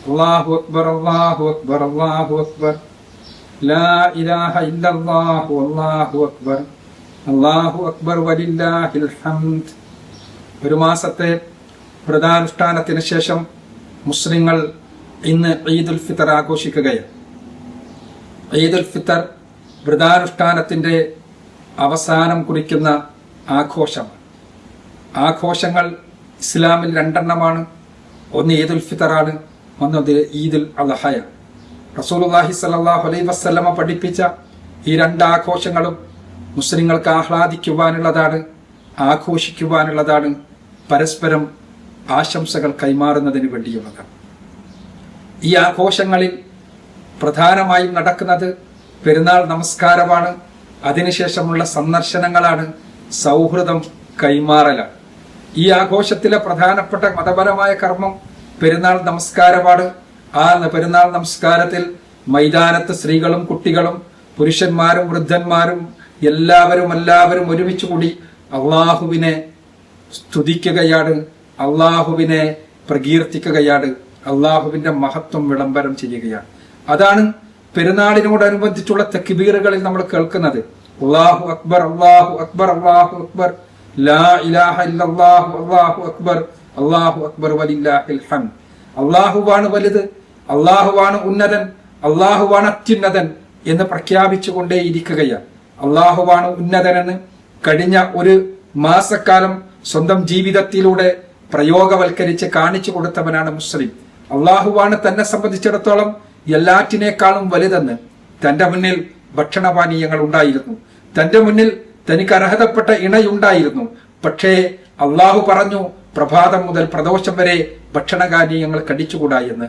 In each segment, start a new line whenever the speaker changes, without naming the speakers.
അല്ലാഹു അക്ബർ അല്ലാഹു അക്ബർ അല്ലാഹു അക്ബർ ലാ ഇലാഹ ഇല്ലല്ലാഹു അല്ലാഹു അക്ബർ അല്ലാഹു അക്ബർ വലില്ലാഹിൽ ഹംദ്. ഒരു മാസത്തെ വ്രതാനുഷ്ഠാനത്തിന് ശേഷം മുസ്ലിങ്ങൾ ഇന്ന് ഈദുൽ ഫിത്തർ ആഘോഷിക്കുകയാണ്. ഈദുൽ ഫിത്തർ വ്രതാനുഷ്ഠാനത്തിന്റെ അവസാനം കുറിക്കുന്ന ആഘോഷമാണ്. ആഘോഷങ്ങൾ ഇസ്ലാമിൽ രണ്ടെണ്ണമാണ്. ഒന്ന് ഈദുൽ ഫിത്തറാണ്, ഒന്നത് ഈദുൽ അദ്ഹയാണ്. റസൂലുള്ളാഹി സ്വല്ലല്ലാഹു അലൈഹി വസല്ലമ പഠിപ്പിച്ച ഈ രണ്ട് ആഘോഷങ്ങളും മുസ്ലിങ്ങൾക്ക് ആഹ്ലാദിക്കുവാനുള്ളതാണ്, ആഘോഷിക്കുവാനുള്ളതാണ്, പരസ്പരം ആശംസകൾ കൈമാറുന്നതിന് വേണ്ടിയുള്ളതാണ്. ഈ ആഘോഷങ്ങളിൽ പ്രധാനമായും നടക്കുന്നത് പെരുന്നാൾ നമസ്കാരമാണ്, അതിനുശേഷമുള്ള സന്ദർശനങ്ങളാണ്, സൗഹൃദം കൈമാറലാണ്. ഈ ആഘോഷത്തിലെ പ്രധാനപ്പെട്ട മതപരമായ കർമ്മം പെരുന്നാൾ നമസ്കാരമാണ്. ആ പെരുന്നാൾ നമസ്കാരത്തിൽ മൈതാനത്ത് സ്ത്രീകളും കുട്ടികളും പുരുഷന്മാരും വൃദ്ധന്മാരും എല്ലാവരും ഒരുമിച്ച് കൂടി അള്ളാഹുവിനെ സ്തുതിക്കുകയാണ്, അള്ളാഹുവിനെ പ്രകീർത്തിക്കുകയാണ്, അള്ളാഹുവിന്റെ മഹത്വം വിളംബരം ചെയ്യുകയാണ്. അതാണ് പെരുന്നാളിനോടനുബന്ധിച്ചുള്ള തക്ബീറുകളിൽ നമ്മൾ കേൾക്കുന്നത്. അല്ലാഹു അക്ബർ അല്ലാഹു അക്ബർ അല്ലാഹു അക്ബർ ലാ ഇലാഹ ഇല്ലല്ലാഹു അല്ലാഹു അക്ബർ അല്ലാഹു അക്ബർ വലില്ലാഹിൽ ഹംദ്. അള്ളാഹുവാണ് വലുത്, അള്ളാഹുവാണ് ഉന്നതൻ, അള്ളാഹുവാണ് അത്യുന്നതൻ എന്ന് പ്രഖ്യാപിച്ചുകൊണ്ടേയിരിക്കുകയാണ്. അള്ളാഹുവാണ് ഉന്നതനെന്ന് കഴിഞ്ഞ ഒരു മാസക്കാലം സ്വന്തം ജീവിതത്തിലൂടെ പ്രയോഗവൽക്കരിച്ച് കാണിച്ചു കൊടുത്തവനാണ് മുസ്ലിം. അള്ളാഹുവാണ് തന്നെ സംബന്ധിച്ചിടത്തോളം എല്ലാറ്റിനേക്കാളും വലുതെന്ന്. തന്റെ മുന്നിൽ ഭക്ഷണപാനീയങ്ങൾ ഉണ്ടായിരുന്നു, തന്റെ മുന്നിൽ തനിക്ക് അർഹതപ്പെട്ട ഇണയുണ്ടായിരുന്നു. പക്ഷേ അള്ളാഹു പറഞ്ഞു പ്രഭാതം മുതൽ പ്രദോഷം വരെ ഭക്ഷണപാനീയങ്ങൾ കടിച്ചുകൂടാ എന്ന്.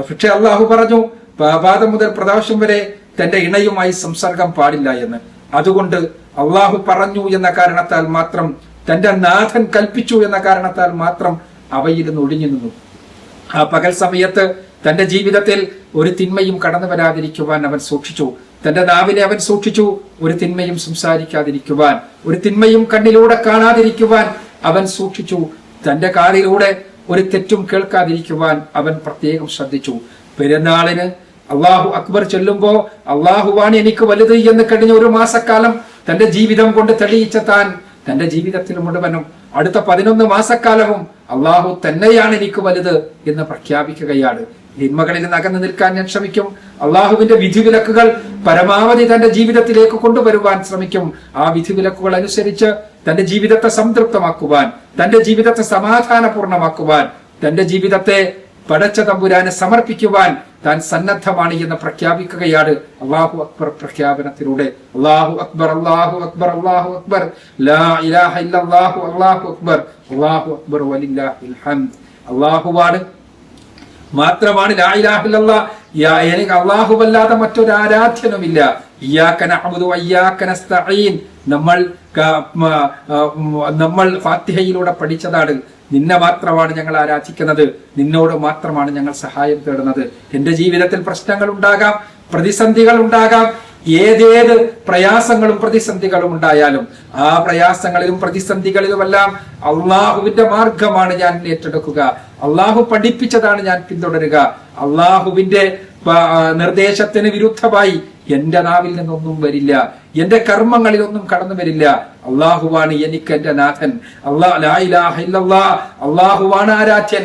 പക്ഷെ അള്ളാഹു പറഞ്ഞു പ്രഭാതം മുതൽ പ്രദോഷം വരെ തന്റെ ഇണയുമായി സംസർഗം പാടില്ല എന്ന്. അതുകൊണ്ട് അള്ളാഹു പറഞ്ഞു എന്ന കാരണത്താൽ മാത്രം, തന്റെ നാഥൻ കൽപ്പിച്ചു എന്ന കാരണത്താൽ മാത്രം അവയിൽ നിന്ന് ഒഴിഞ്ഞു നിന്നു. ആ പകൽ സമയത്ത് തന്റെ ജീവിതത്തിൽ ഒരു തിന്മയും കടന്നു വരാതിരിക്കുവാൻ അവൻ സൂക്ഷിച്ചു. തന്റെ നാവിനെ അവൻ സൂക്ഷിച്ചു, ഒരു തിന്മയും സംസാരിക്കാതിരിക്കുവാൻ, ഒരു തിന്മയും കണ്ണിലൂടെ കാണാതിരിക്കുവാൻ അവൻ സൂക്ഷിച്ചു. തന്റെ കാലിലൂടെ ഒരു തെറ്റും കേൾക്കാതിരിക്കുവാൻ അവൻ പ്രത്യേകം ശ്രദ്ധിച്ചു. പെരുന്നാളിന് അള്ളാഹു അക്ബർ ചൊല്ലുമ്പോ അള്ളാഹുവാണ് എനിക്ക് വലുത് എന്ന് കഴിഞ്ഞ ഒരു മാസക്കാലം തന്റെ ജീവിതം കൊണ്ട് തെളിയിച്ച താൻ തന്റെ ജീവിതത്തിൽ മുഴുവനും അടുത്ത 11 മാസക്കാലവും അള്ളാഹു തന്നെയാണ് എനിക്ക് വലുത് എന്ന് പ്രഖ്യാപിക്കുകയാണ്. തിന്മകളിൽ നകന്നു നിൽക്കാൻ ഞാൻ ശ്രമിക്കും. അള്ളാഹുവിന്റെ വിധിവിലക്കുകൾ പരമാവധി തന്റെ ജീവിതത്തിലേക്ക് കൊണ്ടുവരുവാൻ ശ്രമിക്കും. ആ വിധിവിലക്കുകൾ അനുസരിച്ച് തന്റെ ജീവിതത്തെ സംതൃപ്തമാക്കുവാൻ, തന്റെ ജീവിതത്തെ സമാധാനപൂർണമാക്കുവാൻ, തന്റെ ജീവിതത്തെ പടച്ച തമ്പുരാനെ സമർപ്പിക്കുവാൻ താൻ സന്നദ്ധമാണ് എന്ന് പ്രഖ്യാപിക്കുകയാണ് അല്ലാഹു അക്ബർ പ്രഖ്യാപനത്തിലൂടെ. അല്ലാഹു അക്ബർ അല്ലാഹു അക്ബർ അല്ലാഹു അക്ബർ ലാ ഇലാഹ ഇല്ലല്ലാഹു അല്ലാഹു അക്ബർ അല്ലാഹു അക്ബർ വലില്ലാഹിൽ ഹംദ്. അല്ലാഹുവാണ് മാത്രമാണ്, ലാ ഇലാഹ ഇല്ലല്ലാഹ്, എനിക്ക് അല്ലാഹുവല്ലാതെ മറ്റൊരു ആരാധ്യനുമില്ല. ഇയ്യാക നഅ്ബുദു വഇയ്യാക നസ്തഈൻ നമ്മൾ ഫാത്തിഹയിലൂടെ പഠിച്ചതാണ്. നിന്നെ മാത്രമാണ് ഞങ്ങൾ ആരാധിക്കുന്നത്, നിന്നോട് മാത്രമാണ് ഞങ്ങൾ സഹായം തേടുന്നത്. എന്റെ ജീവിതത്തിൽ പ്രശ്നങ്ങൾ ഉണ്ടാകാം, പ്രതിസന്ധികൾ ഉണ്ടാകാം, ഏതേത് പ്രയാസങ്ങളും പ്രതിസന്ധികളും ഉണ്ടായാലും ആ പ്രയാസങ്ങളിലും പ്രതിസന്ധികളിലുമെല്ലാം അള്ളാഹുവിന്റെ മാർഗമാണ് ഞാൻ ഏറ്റെടുക്കുക, അള്ളാഹു പഠിപ്പിച്ചതാണ് ഞാൻ പിന്തുടരുക. അള്ളാഹുവിന്റെ നിർദ്ദേശത്തിന് വിരുദ്ധമായി എന്റെ നാവിൽ നിന്നൊന്നും വരില്ല, എന്റെ കർമ്മങ്ങളിലൊന്നും കടന്നു വരില്ല. അള്ളാഹുവാണ് എനിക്ക് എന്റെ നാഥൻ, അള്ളാഹുവാണ് ആരാധ്യൻ.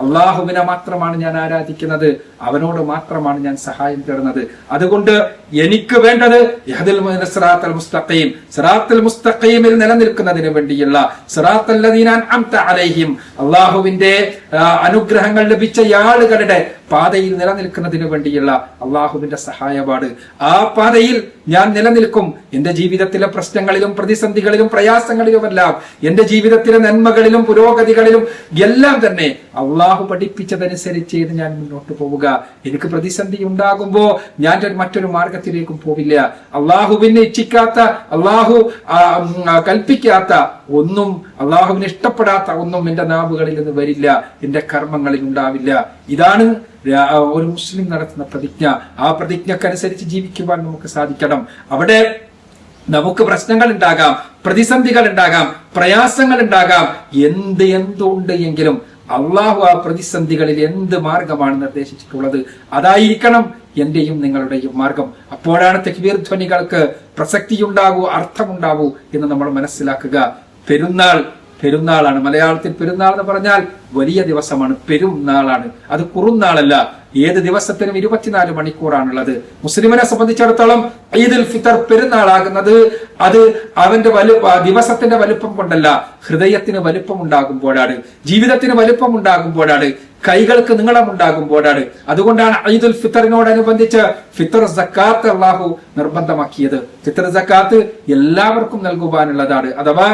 അള്ളാഹുവിനെ മാത്രമാണ് ഞാൻ ആരാധിക്കുന്നത്, അവനോട് മാത്രമാണ് ഞാൻ സഹായം തേടുന്നത്. അതുകൊണ്ട് എനിക്ക് വേണ്ടത് സിറാത്തൽ മുസ്തഖീം, സിറാത്തൽ മുസ്തഖീമിൽ നിലനിൽക്കുന്നതിന് വേണ്ടിയുള്ള സിറാത്തൽ ലദീന അൻഅംത അലൈഹിം, അള്ളാഹുവിന്റെ അനുഗ്രഹങ്ങൾ ലഭിച്ച ആളുകളുടെ പാതയിൽ നിലനിൽക്കുന്നതിന് വേണ്ടിയുള്ള അള്ളാഹുവിന്റെ സഹായമാണ്. ആ പാതയിൽ ഞാൻ നിലനിൽക്കും. എന്റെ ജീവിതത്തിലെ പ്രശ്നങ്ങളിലും പ്രതിസന്ധികളിലും പ്രയാസങ്ങളിലുമെല്ലാം, എന്റെ ജീവിതത്തിലെ നന്മകളിലും പുരോഗതികളിലും എല്ലാം തന്നെ അള്ളാഹു പഠിപ്പിച്ചതനുസരിച്ച് ഞാൻ മുന്നോട്ട് പോവുക. എനിക്ക് പ്രതിസന്ധി ഉണ്ടാകുമ്പോ ഞാൻ മറ്റൊരു മാർഗത്തിലേക്കും പോവില്ല. അള്ളാഹുവിനെ ഇച്ഛിക്കാത്ത, അള്ളാഹു കൽപ്പിക്കാത്ത ഒന്നും, അള്ളാഹുവിന് ഇഷ്ടപ്പെടാത്ത ഒന്നും എന്റെ നാവുകളിൽ നിന്ന് വരില്ല, എന്റെ കർമ്മങ്ങളിൽ ഉണ്ടാവില്ല. ഇതാണ് ഒരു മുസ്ലിം നടത്തുന്ന പ്രതിജ്ഞ. ആ പ്രതിജ്ഞക്കനുസരിച്ച് ജീവിക്കുവാൻ നമുക്ക് സാധിക്കണം. അവിടെ നമുക്ക് പ്രശ്നങ്ങൾ ഉണ്ടാകാം, പ്രതിസന്ധികൾ ഉണ്ടാകാം, പ്രയാസങ്ങൾ ഉണ്ടാകാം, എന്തുണ്ട് എങ്കിലും അള്ളാഹു ആ പ്രതിസന്ധികളിൽ എന്ത് മാർഗമാണ് നിർദ്ദേശിച്ചിട്ടുള്ളത് അതായിരിക്കണം എന്റെയും നിങ്ങളുടെയും മാർഗം. അപ്പോഴാണ് തക്ബീർ ധ്വനികൾക്ക് പ്രസക്തിയുണ്ടാകൂ, അർത്ഥമുണ്ടാകൂ എന്ന് നമ്മൾ മനസ്സിലാക്കുക. പെരുന്നാളാണ്. മലയാളത്തിൽ പെരുന്നാൾ എന്ന് പറഞ്ഞാൽ വലിയ ദിവസമാണ്, പെരുന്നാളാണ്. അത് കുറുന്നാളല്ല. ഏത് ദിവസത്തിനും 24 മണിക്കൂറാണുള്ളത്. മുസ്ലിമിനെ സംബന്ധിച്ചിടത്തോളം ഈദുൽ ഫിത്തർ പെരുന്നാളാകുന്നത് അത് അവന്റെ ദിവസത്തിന്റെ വലുപ്പം കൊണ്ടല്ല, ഹൃദയത്തിന് വലുപ്പം ഉണ്ടാകുമ്പോഴാണ്, ജീവിതത്തിന് വലുപ്പം ഉണ്ടാകുമ്പോഴാണ്, കൈകൾക്ക് നീളമുണ്ടാകുമ്പോഴാണ്. അതുകൊണ്ടാണ് ഈദുൽ ഫിത്തറിനോടനുബന്ധിച്ച് ഫിത്തർ സക്കാത്ത് അള്ളാഹു നിർബന്ധമാക്കിയത്. ഫിത്തർ സക്കാത്ത് എല്ലാവർക്കും നൽകുവാനുള്ളതാണ്. അഥവാ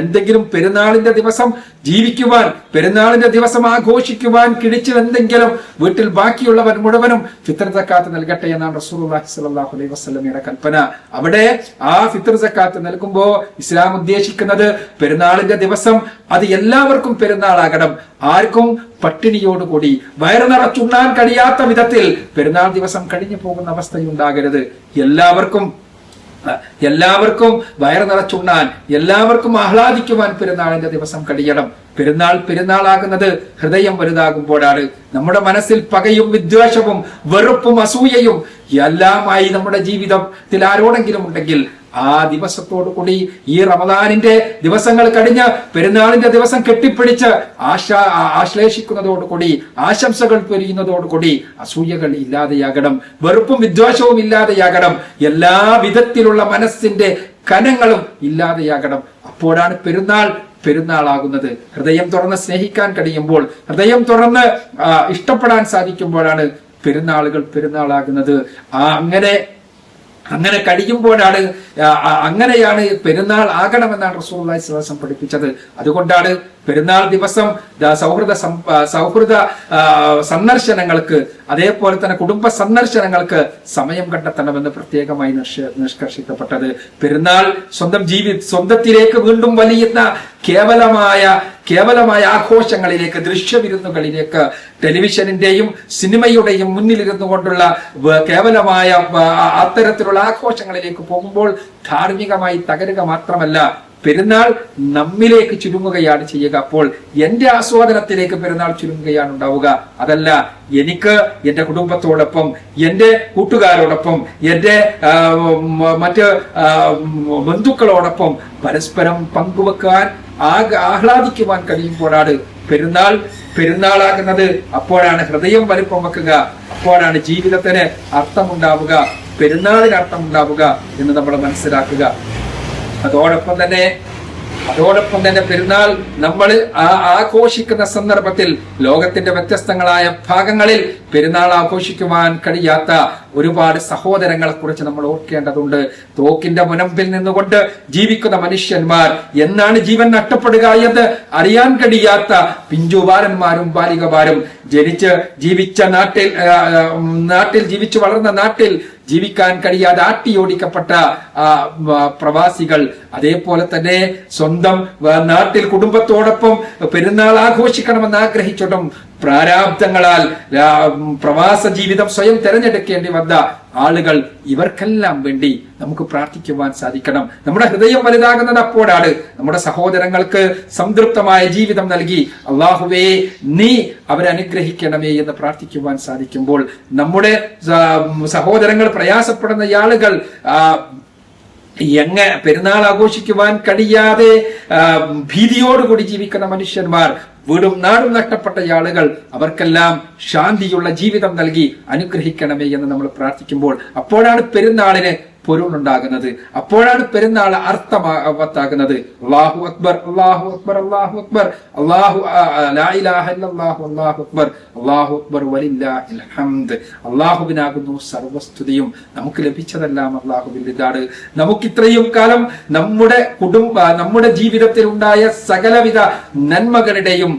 എന്തെങ്കിലും പെരുന്നാളിന്റെ ദിവസം ജീവിക്കുവാൻ, പെരുന്നാളിന്റെ ദിവസം ആഘോഷിക്കുവാൻ കിഴിച്ചു എന്തെങ്കിലും വീട്ടിൽ ബാക്കിയുള്ളവൻ മുഴുവനും ഫിത്തർ സക്കാത്ത് നൽകട്ടെ എന്നാണ് റസൂലുള്ളാഹി സ്വല്ലല്ലാഹു അലൈഹി വസല്ലമയുടെ കൽപ്പന. അവിടെ ആ ഫിത്തർ സക്കാത്ത് നൽകുമ്പോ ഇസ്ലാം ഉദ്ദേശിക്കുന്നത് പെരുന്നാളിന്റെ ദിവസം അത് എല്ലാവർക്കും പെരുന്നാളാകണം. ആർക്കും പട്ടിണിയോടുകൂടി വയറു നിറച്ചുണ്ണാൻ കഴിയാത്ത വിധത്തിൽ പെരുന്നാൾ ദിവസം കഴിഞ്ഞു പോകുന്ന അവസ്ഥയുണ്ടാകരുത്. എല്ലാവർക്കും വയറു നിറച്ചുണ്ണാൻ, എല്ലാവർക്കും ആഹ്ലാദിക്കുവാൻ പെരുന്നാളിന്റെ ദിവസം കഴിയണം. പെരുന്നാളാകുന്നത് ഹൃദയം വലുതാകുമ്പോഴാണ്. നമ്മുടെ മനസ്സിൽ പകയും വിദ്വേഷവും വെറുപ്പും അസൂയയും എല്ലാമായി നമ്മുടെ ജീവിതത്തിൽ ആരോടെങ്കിലും ഉണ്ടെങ്കിൽ ആ ദിവസത്തോടു കൂടി, ഈ റമദാനിന്റെ ദിവസങ്ങൾ കഴിഞ്ഞ് പെരുന്നാളിന്റെ ദിവസം കെട്ടിപ്പിടിച്ച് ആശ്ലേഷിക്കുന്നതോടുകൂടി, ആശംസകൾ പൊരിയുന്നതോടുകൂടി അസൂയകൾ ഇല്ലാതെയാകണം, വെറുപ്പും വിദ്വേഷവും ഇല്ലാതെയാകണം, എല്ലാ വിധത്തിലുള്ള മനസ്സിന്റെ കനങ്ങളും ഇല്ലാതെയാകണം. അപ്പോഴാണ് പെരുന്നാളാകുന്നത്. ഹൃദയം തുറന്ന് സ്നേഹിക്കാൻ കഴിയുമ്പോൾ, ഹൃദയം തുറന്ന് ഇഷ്ടപ്പെടാൻ സാധിക്കുമ്പോഴാണ് പെരുന്നാളാകുന്നത്. അങ്ങനെ കഴിയുമ്പോഴാണ്, അങ്ങനെയാണ് പെരുന്നാൾ ആകണമെന്നാണ് റസൂലുള്ളാഹി സ്വല്ലല്ലാഹു അലൈഹി വസല്ലം പഠിപ്പിച്ചത്. അതുകൊണ്ടാണ് പെരുന്നാൾ ദിവസം സൗഹൃദ സന്ദർശനങ്ങൾക്ക്, അതേപോലെ തന്നെ കുടുംബ സന്ദർശനങ്ങൾക്ക് സമയം കണ്ടെത്തണമെന്ന് പ്രത്യേകമായി നിഷ്കർഷിക്കപ്പെട്ടത്. പെരുന്നാൾ സ്വന്തത്തിലേക്ക് വീണ്ടും വലിയുന്ന കേവലമായ ആഘോഷങ്ങളിലേക്ക്, ദൃശ്യവിരുന്നുകളിലേക്ക്, ടെലിവിഷനിന്റെയും സിനിമയുടെയും മുന്നിലിരുന്നു കൊണ്ടുള്ള കേവലമായ അത്തരത്തിലുള്ള ആഘോഷങ്ങളിലേക്ക് പോകുമ്പോൾ ധാർമ്മികമായി തകരുക മാത്രമല്ല, പെരുന്നാൾ നമ്മിലേക്ക് ചുരുങ്ങുകയാണ് ചെയ്യുക. അപ്പോൾ എന്റെ ആസ്വാദനത്തിലേക്ക് പെരുന്നാൾ ചുരുങ്ങുകയാണ് ഉണ്ടാവുക. അതല്ല, എനിക്ക് എന്റെ കുടുംബത്തോടൊപ്പം, എന്റെ കൂട്ടുകാരോടൊപ്പം, എന്റെ മറ്റ് ബന്ധുക്കളോടൊപ്പം പരസ്പരം പങ്കുവെക്കാൻ, ആഹ്ലാദിക്കുവാൻ കഴിയുമ്പോഴാണ് പെരുന്നാളാകുന്നത്. അപ്പോഴാണ് ഹൃദയം വലിപ്പം വെക്കുക, അപ്പോഴാണ് ജീവിതത്തിന് അർത്ഥമുണ്ടാവുക, പെരുന്നാളിന് അർത്ഥമുണ്ടാവുക എന്ന് നമ്മൾ മനസ്സിലാക്കുക. അതോടൊപ്പം തന്നെ പെരുന്നാൾ നമ്മൾ ആഘോഷിക്കുന്ന സന്ദർഭത്തിൽ ലോകത്തിന്റെ വ്യത്യസ്തങ്ങളായ ഭാഗങ്ങളിൽ പെരുന്നാൾ ആഘോഷിക്കുവാൻ കഴിയാത്ത ഒരുപാട് സഹോദരങ്ങളെ കുറിച്ച് നമ്മൾ ഓർക്കേണ്ടതുണ്ട്. തോക്കിന്റെ മുനമ്പിൽ നിന്നുകൊണ്ട് ജീവിക്കുന്ന മനുഷ്യന്മാർ എന്നാണ് ജീവൻ നഷ്ടപ്പെടുക എന്ന് അറിയാൻ കഴിയാത്ത പിഞ്ചുബാലന്മാരും ബാലികമാരും, ജീവിച്ച നാട്ടിൽ ജീവിച്ചു വളർന്ന നാട്ടിൽ ജീവിക്കാൻ കഴിയാതെ ആട്ടിയോടിക്കപ്പെട്ട പ്രവാസികൾ, അതേപോലെ തന്നെ സ്വന്തം നാട്ടിൽ കുടുംബത്തോടൊപ്പം പെരുന്നാൾ ആഘോഷിക്കണമെന്ന് ആഗ്രഹിച്ചിട്ടും പ്രാരാബ്ദങ്ങളാൽ പ്രവാസ ജീവിതം സ്വയം തെരഞ്ഞെടുക്കേണ്ടി വന്ന ആളുകൾ, ഇവർക്കെല്ലാം വേണ്ടി നമുക്ക് പ്രാർത്ഥിക്കുവാൻ സാധിക്കണം. നമ്മുടെ ഹൃദയം വലുതാകുന്നത് അപ്പോഴാണ്. നമ്മുടെ സഹോദരങ്ങൾക്ക് സംതൃപ്തമായ ജീവിതം നൽകി അല്ലാഹുവേ നീ അവരെ അനുഗ്രഹിക്കണമേ എന്ന് പ്രാർത്ഥിക്കുവാൻ സാധിക്കുമ്പോൾ, നമ്മുടെ സഹോദരങ്ങൾ പ്രയാസപ്പെടുന്ന ആളുകൾ പെരുന്നാൾ ആഘോഷിക്കുവാൻ കഴിയാതെ ഭീതിയോടുകൂടി ജീവിക്കുന്ന മനുഷ്യന്മാർ, വീടും നാടും നഷ്ടപ്പെട്ട ആളുകൾ, അവർക്കെല്ലാം ശാന്തിയുള്ള ജീവിതം നൽകി അനുഗ്രഹിക്കണമേ എന്ന് നമ്മൾ പ്രാർത്ഥിക്കുമ്പോൾ അപ്പോഴാണ് പെരുന്നാളിന് പൊരുളുണ്ടാകുന്നത്, അപ്പോഴാണ് പെരുന്നാൾ അർത്ഥവത്താകുന്നത്. അല്ലാഹു അക്ബർ, അല്ലാഹു അക്ബർ, അല്ലാഹു അക്ബർ, ലാ ഇലാഹ ഇല്ലല്ലാഹു, അല്ലാഹു അക്ബർ, അല്ലാഹു അക്ബർ വലില്ലാഹിൽ ഹംദ്. അല്ലാഹുവിനാകുന്നു സർവസ്തുതിയും. നമുക്ക് ലഭിച്ചതെല്ലാം അല്ലാഹുവിൻ്റെതാണ്. നമുക്ക് ഇത്രയും കാലം നമ്മുടെ ജീവിതത്തിൽ ഉണ്ടായ സകലവിധ നന്മകളുടെയും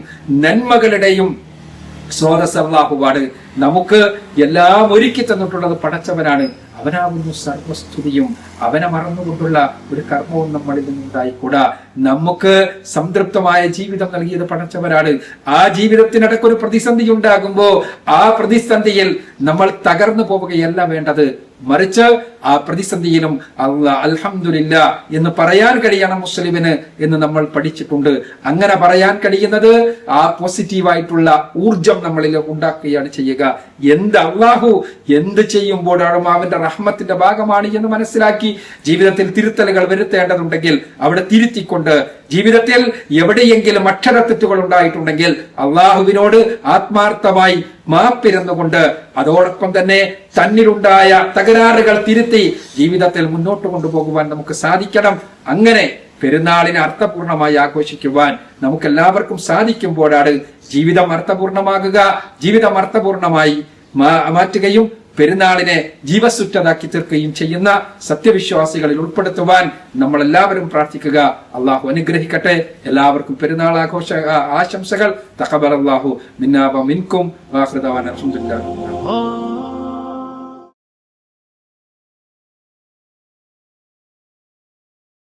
സ്രോതസ് അല്ലാഹുവാണ്. നമുക്ക് എല്ലാം ഒരുക്കി തന്നിട്ടുള്ളത് പടച്ചവനാണ്. അവനാകുന്നു സർവസ്തുതിയും. അവനെ മറന്നുകൊണ്ടുള്ള ഒരു കർമ്മവും നമ്മളിൽ നിന്നുണ്ടായിക്കൂടാ. നമുക്ക് സംതൃപ്തമായ ജീവിതം നൽകിയത് പടച്ചവരാണ്. ആ ജീവിതത്തിനിടയ്ക്ക് ഒരു പ്രതിസന്ധി ഉണ്ടാകുമ്പോ ആ പ്രതിസന്ധിയിൽ നമ്മൾ തകർന്നു പോവുകയല്ല വേണ്ടത്, മറിച്ച് ആ പ്രതിസന്ധിയിലും അൽഹംദുലില്ലാ എന്ന് പറയാൻ കഴിയണം മുസ്ലിമിന് എന്ന് നമ്മൾ പഠിച്ചിട്ടുണ്ട്. അങ്ങനെ പറയാൻ കഴിയുന്നത് ആ പോസിറ്റീവായിട്ടുള്ള ഊർജം നമ്മളിൽ ഉണ്ടാക്കുകയാണ് ചെയ്യുക. അള്ളാഹു എന്ത് ചെയ്യുമ്പോഴാണ് അവന്റെ റഹ്മത്തിന്റെ ഭാഗമാണ് എന്ന് മനസ്സിലാക്കി ജീവിതത്തിൽ തിരുത്തലുകൾ വരുത്തേണ്ടതുണ്ടെങ്കിൽ അവിടെ തിരുത്തിക്കൊണ്ട്, ജീവിതത്തിൽ എവിടെയെങ്കിലും അക്ഷരത്തെറ്റുകൾ ഉണ്ടായിട്ടുണ്ടെങ്കിൽ അള്ളാഹുവിനോട് ആത്മാർത്ഥമായി മാപ്പിരുന്നുകൊണ്ട് അതോടൊപ്പം തന്നെ തന്നിലുണ്ടായ തകരാറുകൾ തിരുത്തി ജീവിതത്തിൽ മുന്നോട്ട് കൊണ്ടുപോകുവാൻ നമുക്ക് സാധിക്കണം. അങ്ങനെ പെരുന്നാളിനെ അർത്ഥപൂർണമായി ആഘോഷിക്കുവാൻ നമുക്ക് എല്ലാവർക്കും സാധിക്കുമ്പോഴാണ് ജീവിതം അർത്ഥപൂർണമാകുക. ജീവിതം അർത്ഥപൂർണമായി മാറ്റുകയും പെരുന്നാളിനെ ജീവസുറ്റതാക്കി തീർക്കുകയും ചെയ്യുന്ന സത്യവിശ്വാസികളിൽ ഉൾപ്പെടുത്തുവാൻ നമ്മൾ എല്ലാവരും പ്രാർത്ഥിക്കുക. അള്ളാഹു അനുഗ്രഹിക്കട്ടെ. എല്ലാവർക്കും പെരുന്നാൾ ആഘോഷ ആശംസകൾ. തഖബ്ബലല്ലാഹു മിന്നാ വ മിൻകും. വാഖിറു ദഅവാനാ അൽഹംദുലില്ലാഹി.